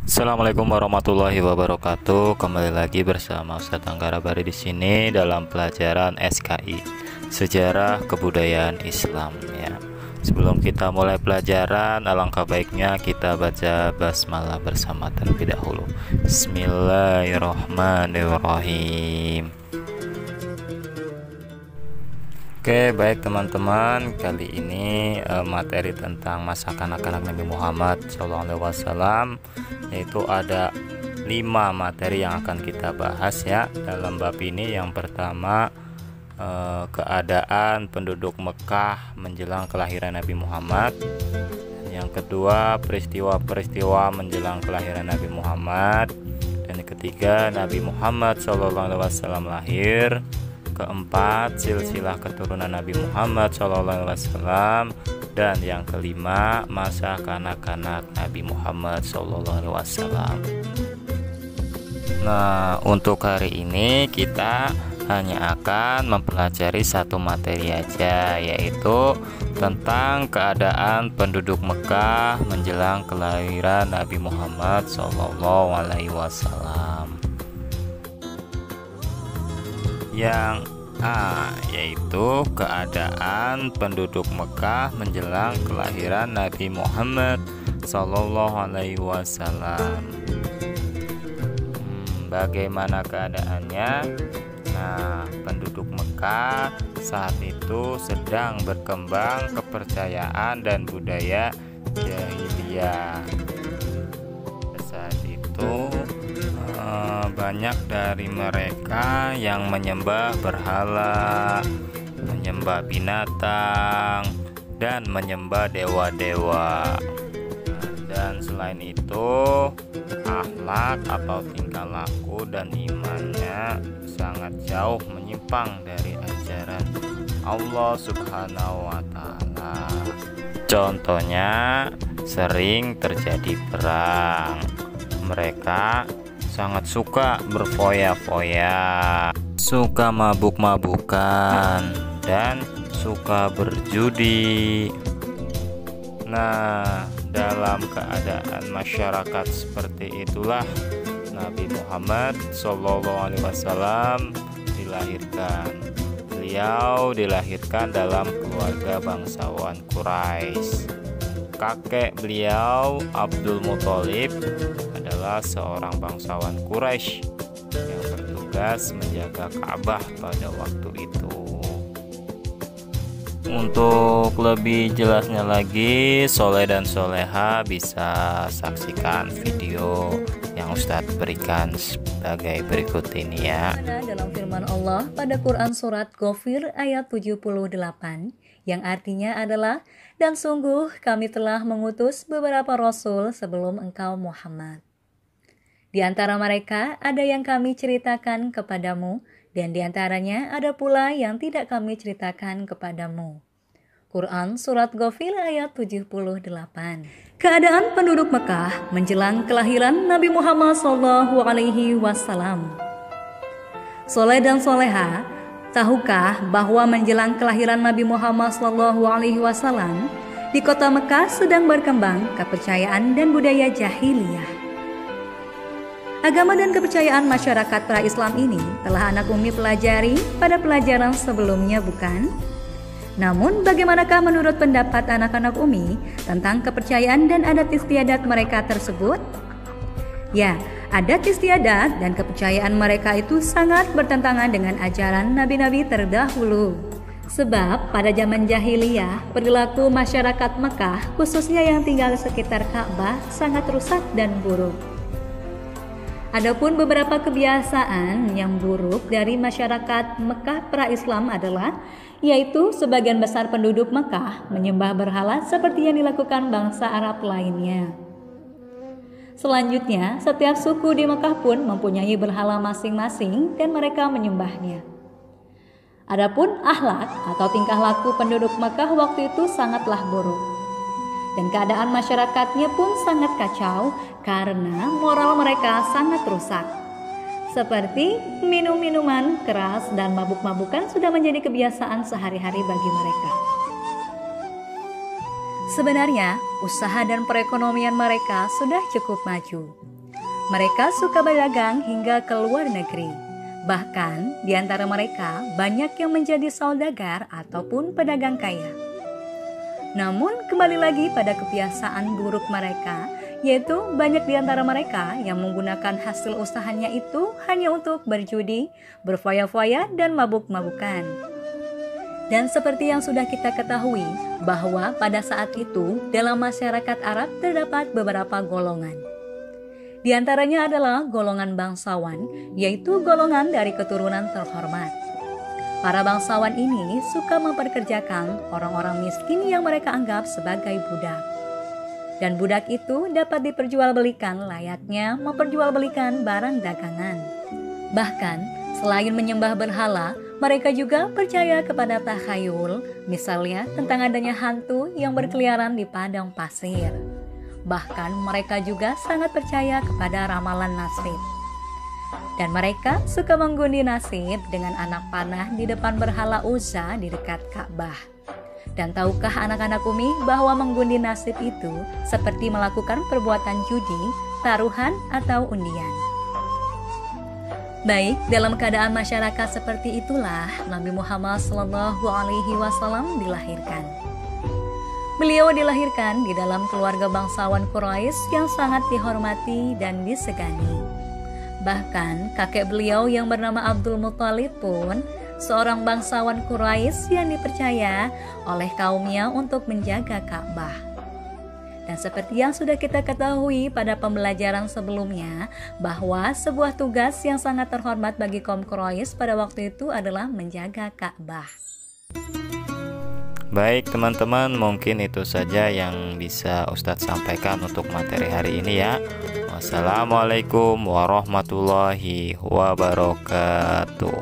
Assalamualaikum warahmatullahi wabarakatuh. Kembali lagi bersama Ustadz Anggara Bari di sini dalam pelajaran SKI Sejarah Kebudayaan Islam ya. Sebelum kita mulai pelajaran, alangkah baiknya kita baca basmalah bersama terlebih dahulu. Bismillahirrahmanirrahim. Oke, baik teman-teman, kali ini materi tentang masa kanak-kanak Nabi Muhammad SAW, yaitu ada 5 materi yang akan kita bahas ya dalam bab ini. Yang pertama, keadaan penduduk Mekah menjelang kelahiran Nabi Muhammad. Yang kedua, peristiwa-peristiwa menjelang kelahiran Nabi Muhammad. Dan yang ketiga, Nabi Muhammad SAW lahir. Keempat, silsilah keturunan Nabi Muhammad SAW. Dan yang kelima, masa kanak-kanak Nabi Muhammad SAW. Nah, untuk hari ini kita hanya akan mempelajari satu materi aja, yaitu tentang keadaan penduduk Mekah menjelang kelahiran Nabi Muhammad SAW. Yang A, yaitu keadaan penduduk Mekah menjelang kelahiran Nabi Muhammad SAW. Bagaimana keadaannya? Nah, penduduk Mekah saat itu sedang berkembang kepercayaan dan budaya jahiliyah. Saat itu banyak dari mereka yang menyembah berhala, menyembah binatang, dan menyembah dewa-dewa. Dan selain itu, akhlak atau tingkah laku dan imannya sangat jauh menyimpang dari ajaran Allah Subhanahu wa Ta'ala. Contohnya, sering terjadi perang. Mereka sangat suka berfoya-foya, suka mabuk-mabukan, dan suka berjudi. Nah, dalam keadaan masyarakat seperti itulah Nabi Muhammad SAW dilahirkan. Beliau dilahirkan dalam keluarga bangsawan Quraisy. Kakek beliau, Abdul Muthalib, adalah seorang bangsawan Quraisy yang bertugas menjaga Ka'bah pada waktu itu. Untuk lebih jelasnya lagi, Soleh dan Soleha bisa saksikan video yang Ustadz berikan sebagai berikut ini ya. Dalam firman Allah pada Quran Surat Ghafir ayat 78, yang artinya adalah, dan sungguh kami telah mengutus beberapa rasul sebelum engkau Muhammad. Di antara mereka ada yang kami ceritakan kepadamu, dan di antaranya ada pula yang tidak kami ceritakan kepadamu. Quran Surat Ghafir ayat 78. Keadaan penduduk Mekah menjelang kelahiran Nabi Muhammad SAW. Soleh dan Soleha, tahukah bahwa menjelang kelahiran Nabi Muhammad SAW, di kota Mekah sedang berkembang kepercayaan dan budaya jahiliyah. Agama dan kepercayaan masyarakat pra-Islam ini telah anak Umi pelajari pada pelajaran sebelumnya, bukan? Namun, bagaimanakah menurut pendapat anak-anak Umi tentang kepercayaan dan adat istiadat mereka tersebut? Ya, adat istiadat dan kepercayaan mereka itu sangat bertentangan dengan ajaran nabi-nabi terdahulu. Sebab pada zaman jahiliyah, perilaku masyarakat Mekah, khususnya yang tinggal di sekitar Ka'bah, sangat rusak dan buruk. Adapun beberapa kebiasaan yang buruk dari masyarakat Mekah pra-Islam adalah, yaitu sebagian besar penduduk Mekah menyembah berhala seperti yang dilakukan bangsa Arab lainnya. Selanjutnya, setiap suku di Mekah pun mempunyai berhala masing-masing dan mereka menyembahnya. Adapun akhlak atau tingkah laku penduduk Mekah waktu itu sangatlah buruk. Dan keadaan masyarakatnya pun sangat kacau karena moral mereka sangat rusak. Seperti minum minuman keras dan mabuk-mabukan sudah menjadi kebiasaan sehari-hari bagi mereka. Sebenarnya, usaha dan perekonomian mereka sudah cukup maju. Mereka suka berdagang hingga ke luar negeri. Bahkan di antara mereka banyak yang menjadi saudagar ataupun pedagang kaya. Namun kembali lagi pada kebiasaan buruk mereka, yaitu banyak di antara mereka yang menggunakan hasil usahanya itu hanya untuk berjudi, berfoya-foya, dan mabuk-mabukan. Dan seperti yang sudah kita ketahui, bahwa pada saat itu dalam masyarakat Arab terdapat beberapa golongan. Di antaranya adalah golongan bangsawan, yaitu golongan dari keturunan terhormat. Para bangsawan ini suka memperkerjakan orang-orang miskin yang mereka anggap sebagai budak. Dan budak itu dapat diperjualbelikan layaknya memperjualbelikan barang dagangan. Bahkan, selain menyembah berhala, mereka juga percaya kepada takhayul, misalnya tentang adanya hantu yang berkeliaran di padang pasir. Bahkan mereka juga sangat percaya kepada ramalan nasib. Dan mereka suka mengundi nasib dengan anak panah di depan berhala Uzza di dekat Ka'bah. Dan tahukah anak-anak Umi bahwa mengundi nasib itu seperti melakukan perbuatan judi, taruhan, atau undian. Baik, dalam keadaan masyarakat seperti itulah Nabi Muhammad SAW dilahirkan. Beliau dilahirkan di dalam keluarga bangsawan Quraisy yang sangat dihormati dan disegani. Bahkan kakek beliau yang bernama Abdul Muthalib pun seorang bangsawan Quraisy yang dipercaya oleh kaumnya untuk menjaga Ka'bah. Dan seperti yang sudah kita ketahui pada pembelajaran sebelumnya, bahwa sebuah tugas yang sangat terhormat bagi kaum Quraisy pada waktu itu adalah menjaga Ka'bah. Baik teman-teman, mungkin itu saja yang bisa Ustadz sampaikan untuk materi hari ini ya. Wassalamualaikum warahmatullahi wabarakatuh.